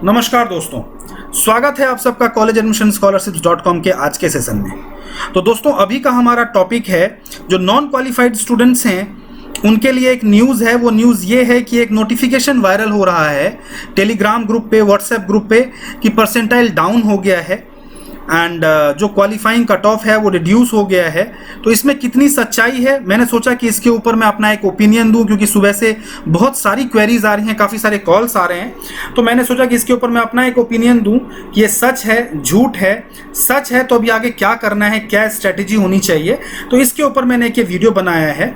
नमस्कार दोस्तों, स्वागत है आप सबका कॉलेज एडमिशन स्कॉलरशिप्स.com के आज के सेशन में। तो दोस्तों, अभी का हमारा टॉपिक है जो नॉन क्वालिफाइड स्टूडेंट्स हैं उनके लिए एक न्यूज़ है। वो न्यूज़ ये है कि एक नोटिफिकेशन वायरल हो रहा है टेलीग्राम ग्रुप पे, व्हाट्सएप ग्रुप पे कि परसेंटाइल डाउन हो गया है एंड जो क्वालिफाइंग कट ऑफ है वो रिड्यूस हो गया है। तो इसमें कितनी सच्चाई है, मैंने सोचा कि इसके ऊपर मैं अपना एक ओपिनियन दूं, क्योंकि सुबह से बहुत सारी क्वेरीज आ रही हैं, काफ़ी सारे कॉल्स आ रहे हैं। तो मैंने सोचा कि इसके ऊपर मैं अपना एक ओपिनियन दूं कि ये सच है, झूठ है। सच है तो अभी आगे क्या करना है, क्या स्ट्रेटेजी होनी चाहिए, तो इसके ऊपर मैंने एक वीडियो बनाया है।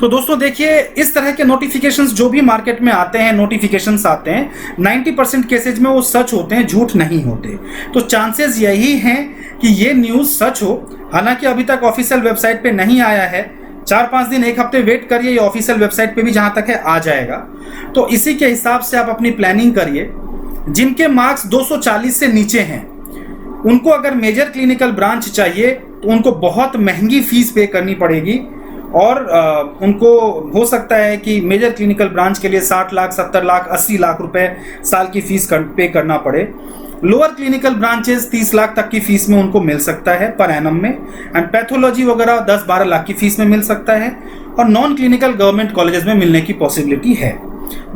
तो दोस्तों देखिए, इस तरह के नोटिफिकेशंस जो भी मार्केट में आते हैं, नोटिफिकेशंस आते हैं, 90% केसेज में वो सच होते हैं, झूठ नहीं होते। तो चांसेस यही हैं कि ये न्यूज़ सच हो। हालांकि अभी तक ऑफिशियल वेबसाइट पे नहीं आया है, 4-5 दिन, एक हफ्ते वेट करिए, ये ऑफिशियल वेबसाइट पे भी जहां तक है आ जाएगा। तो इसी के हिसाब से आप अपनी प्लानिंग करिए। जिनके मार्क्स 240 से नीचे हैं उनको अगर मेजर क्लिनिकल ब्रांच चाहिए तो उनको बहुत महंगी फीस पे करनी पड़ेगी, और उनको हो सकता है कि मेजर क्लिनिकल ब्रांच के लिए 60 लाख, 70 लाख, 80 लाख रुपए साल की फीस पे करना पड़े। लोअर क्लिनिकल ब्रांचेस 30 लाख तक की फीस में उनको मिल सकता है पर एनम में, एंड पैथोलॉजी वगैरह 10-12 लाख की फीस में मिल सकता है, और नॉन क्लिनिकल गवर्नमेंट कॉलेजेस में मिलने की पॉसिबिलिटी है।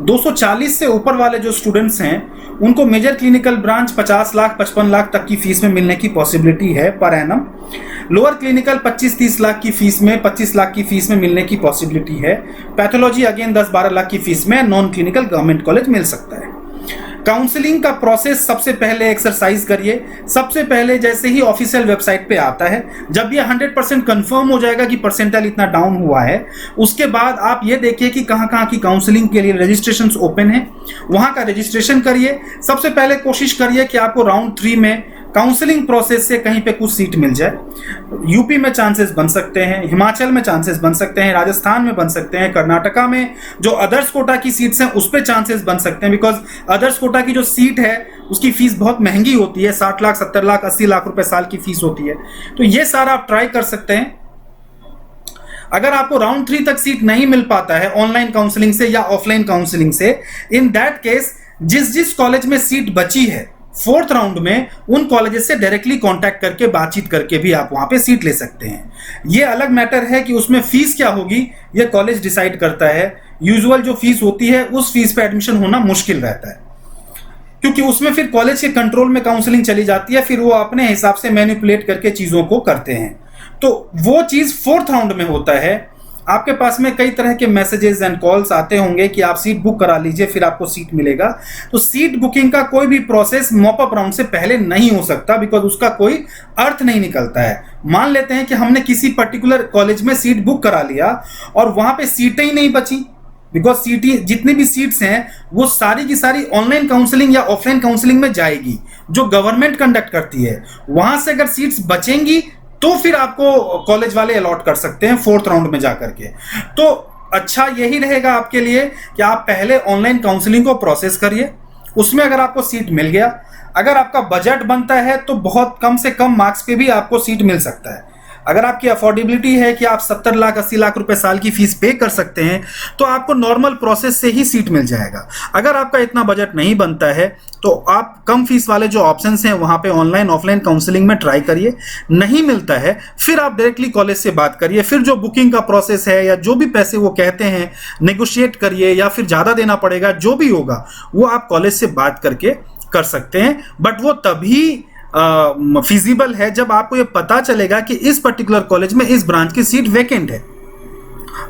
240 से ऊपर वाले जो स्टूडेंट्स हैं उनको major clinical branch 50 lakh, 55 lakh तक की फीस में मिलने की पॉसिबिलिटी है per annum. Lower clinical 25-30 lakh की फीस में, 25 लाख की फीस में मिलने की पॉसिबिलिटी है। पैथोलॉजी अगेन 10-12 लाख की फीस में नॉन क्लिनिकल गवर्नमेंट कॉलेज मिल सकता है। काउंसलिंग का प्रोसेस सबसे पहले एक्सरसाइज करिए। सबसे पहले जैसे ही ऑफिशियल वेबसाइट पे आता है, जब ये 100% कंफर्म हो जाएगा कि परसेंटाइल इतना डाउन हुआ है, उसके बाद आप ये देखिए कि कहाँ की काउंसलिंग के लिए रजिस्ट्रेशंस ओपन है, वहाँ का रजिस्ट्रेशन करिए। सबसे पहले कोशिश करिए कि आपको राउंड 3 में काउंसलिंग प्रोसेस से कहीं पे कुछ सीट मिल जाए। यूपी में चांसेस बन सकते हैं, हिमाचल में चांसेस बन सकते हैं, राजस्थान में बन सकते हैं, कर्नाटका में जो अदर्स कोटा की सीट्स हैं उस पे चांसेस बन सकते हैं, बिकॉज अदर्स कोटा की जो सीट है उसकी फीस बहुत महंगी होती है, 60 लाख, 70 लाख, 80 लाख रुपए साल की फीस होती है। तो ये सारा आप ट्राई कर सकते हैं। अगर आपको राउंड 3 तक सीट नहीं मिल पाता है ऑनलाइन काउंसलिंग से या ऑफलाइन काउंसलिंग से, इन दैट केस जिस कॉलेज में सीट बची है 4th राउंड में, उन कॉलेजेस से डायरेक्टली कांटेक्ट करके, बातचीत करके भी आप वहां पे सीट ले सकते हैं। ये अलग मैटर है कि उसमें फीस क्या होगी ये कॉलेज डिसाइड करता है। यूजुअल जो फीस होती है उस फीस पे एडमिशन होना मुश्किल रहता है, क्योंकि उसमें फिर कॉलेज के कंट्रोल में काउंसलिंग चली जाती है, फिर वो अपने हिसाब से मैनिपुलेट करके चीजों को करते हैं। तो वो चीज 4th राउंड में होता है। आपके पास में कई तरह के मैसेजेस एंड कॉल्स आते होंगे कि आप सीट बुक करा लीजिए, फिर आपको सीट मिलेगा। तो सीट बुकिंग का कोई भी प्रोसेस मॉप अप राउंड से पहले नहीं हो सकता, बिकॉज उसका कोई अर्थ नहीं निकलता है। मान लेते हैं कि हमने किसी पर्टिकुलर कॉलेज में सीट बुक करा लिया और वहां पे सीटें ही नहीं बची, बिकॉज सीटें, जितनी भी सीट्स हैं वो सारी की सारी ऑनलाइन काउंसलिंग या ऑफलाइन काउंसलिंग में जाएगी जो गवर्नमेंट कंडक्ट करती है। वहां से अगर सीट्स बचेंगी तो फिर आपको कॉलेज वाले अलॉट कर सकते हैं 4th राउंड में जाकर के। तो अच्छा यही रहेगा आपके लिए कि आप पहले ऑनलाइन काउंसलिंग को प्रोसेस करिए, उसमें अगर आपको सीट मिल गया, अगर आपका बजट बनता है तो बहुत कम से कम मार्क्स पे भी आपको सीट मिल सकता है। अगर आपकी अफोर्डेबिलिटी है कि आप 70 लाख, 80 लाख रुपए साल की फीस पे कर सकते हैं तो आपको नॉर्मल प्रोसेस से ही सीट मिल जाएगा। अगर आपका इतना बजट नहीं बनता है तो आप कम फीस वाले जो ऑप्शंस हैं वहां पे ऑनलाइन ऑफलाइन काउंसलिंग में ट्राई करिए। नहीं मिलता है फिर आप डायरेक्टली कॉलेज से बात करिए, फिर जो बुकिंग का प्रोसेस है या जो भी पैसे वो कहते हैं नेगोशिएट करिए, या फिर ज्यादा देना पड़ेगा, जो भी होगा वो आप कॉलेज से बात करके कर सकते हैं। बट वो तभी फिजिबल है जब आपको ये पता चलेगा कि इस पर्टिकुलर कॉलेज में इस ब्रांच की सीट वैकेंट है,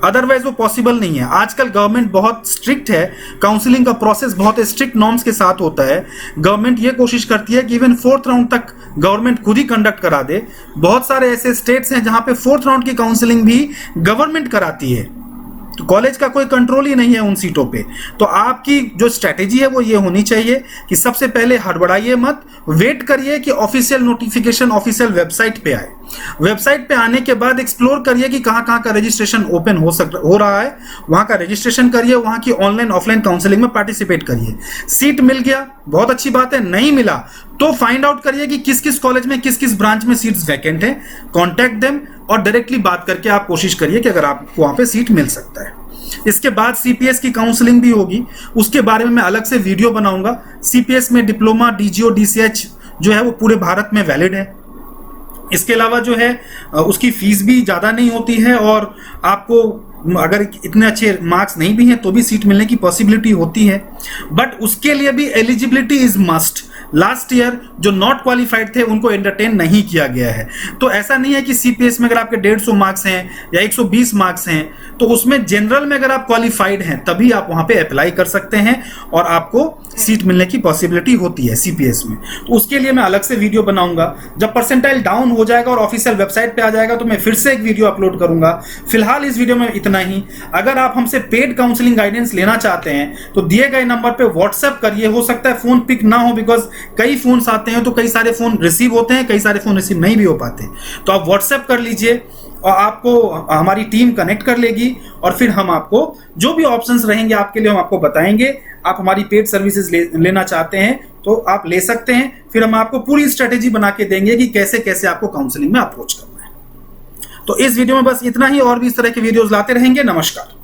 अदरवाइज वो पॉसिबल नहीं है। आजकल गवर्नमेंट बहुत स्ट्रिक्ट है, काउंसलिंग का प्रोसेस बहुत स्ट्रिक्ट नॉर्म्स के साथ होता है। गवर्नमेंट ये कोशिश करती है कि इवन 4th राउंड तक गवर्नमेंट खुद ही कंडक्ट करा दे। बहुत सारे ऐसे स्टेट्स हैं जहां पे 4th राउंड की काउंसलिंग भी गवर्नमेंट कराती है, तो कॉलेज का कोई कंट्रोल ही नहीं है उन सीटों पे। तो आपकी जो स्ट्रैटेजी है वो ये होनी चाहिए कि सबसे पहले हड़बड़ाइए मत, वेट करिए कि ऑफिशियल नोटिफिकेशन ऑफिशियल वेबसाइट पे आए। वेबसाइट पे आने के बाद एक्सप्लोर करिए कि कहाँ का रजिस्ट्रेशन ओपन हो रहा है, वहां का रजिस्ट्रेशन करिए, वहां की ऑनलाइन ऑफलाइन काउंसलिंग में पार्टिसिपेट करिए। सीट मिल गया बहुत अच्छी बात है, नहीं मिला तो फाइंड आउट करिए कि किस किस कॉलेज में किस किस ब्रांच में सीट्स वैकेंट है, कॉन्टैक्ट देम और डायरेक्टली बात करके आप कोशिश करिए कि अगर आपको वहां पे सीट मिल सकता है। इसके बाद सीपीएस की काउंसलिंग भी होगी, उसके बारे में मैं अलग से वीडियो बनाऊंगा। सीपीएस में डिप्लोमा, डीजीओ, डीसीएच जो है वो पूरे भारत में वैलिड है। इसके अलावा जो है उसकी फीस भी ज़्यादा नहीं होती है, और आपको अगर इतने अच्छे मार्क्स नहीं भी हैं तो भी सीट मिलने की पॉसिबिलिटी होती है। बट उसके लिए भी eligibility is must. Last year जो नॉट क्वालिफाइड थे उनको एंटरटेन नहीं किया गया है। तो ऐसा नहीं है कि सीपीएस में अगर आपके 150 मार्क्स हैं या 120 मार्क्स हैं तो उसमें जनरल में अगर आप क्वालिफाइड हैं तभी आप वहां पे अप्लाई कर सकते हैं और आपको सीट मिलने की पॉसिबिलिटी होती है सीपीएस में। तो उसके लिए मैं अलग से वीडियो बनाऊंगा। जब परसेंटाइल डाउन हो जाएगा और ऑफिशियल वेबसाइट पे आ जाएगा तो मैं फिर से एक वीडियो अपलोड करूंगा। फिलहाल इस वीडियो में इतना ही। अगर आप हमसे पेड काउंसलिंग गाइडेंस लेना चाहते हैं तो दिए गए नंबर पे व्हाट्सएप करिए। हो सकता है फोन पिक ना हो, बिकॉज कई फोन्स आते हैं तो कई सारे फोन रिसीव होते हैं, कई सारे फोन रिसीव नहीं भी हो पाते। तो आप व्हाट्सएप कर लीजिए और आपको हमारी टीम कनेक्ट कर लेगी और फिर हम आपको जो भी ऑप्शंस रहेंगे आपके लिए हम आपको बताएंगे। आप हमारी पेड सर्विसेज लेना चाहते हैं तो आप ले सकते हैं। फिर हम आपको पूरी स्ट्रेटेजी बना के देंगे कि कैसे कैसे आपको काउंसलिंग में अप्रोच करना है। तो इस वीडियो में बस इतना ही, और भी इस तरह के वीडियोस लाते रहेंगे। नमस्कार।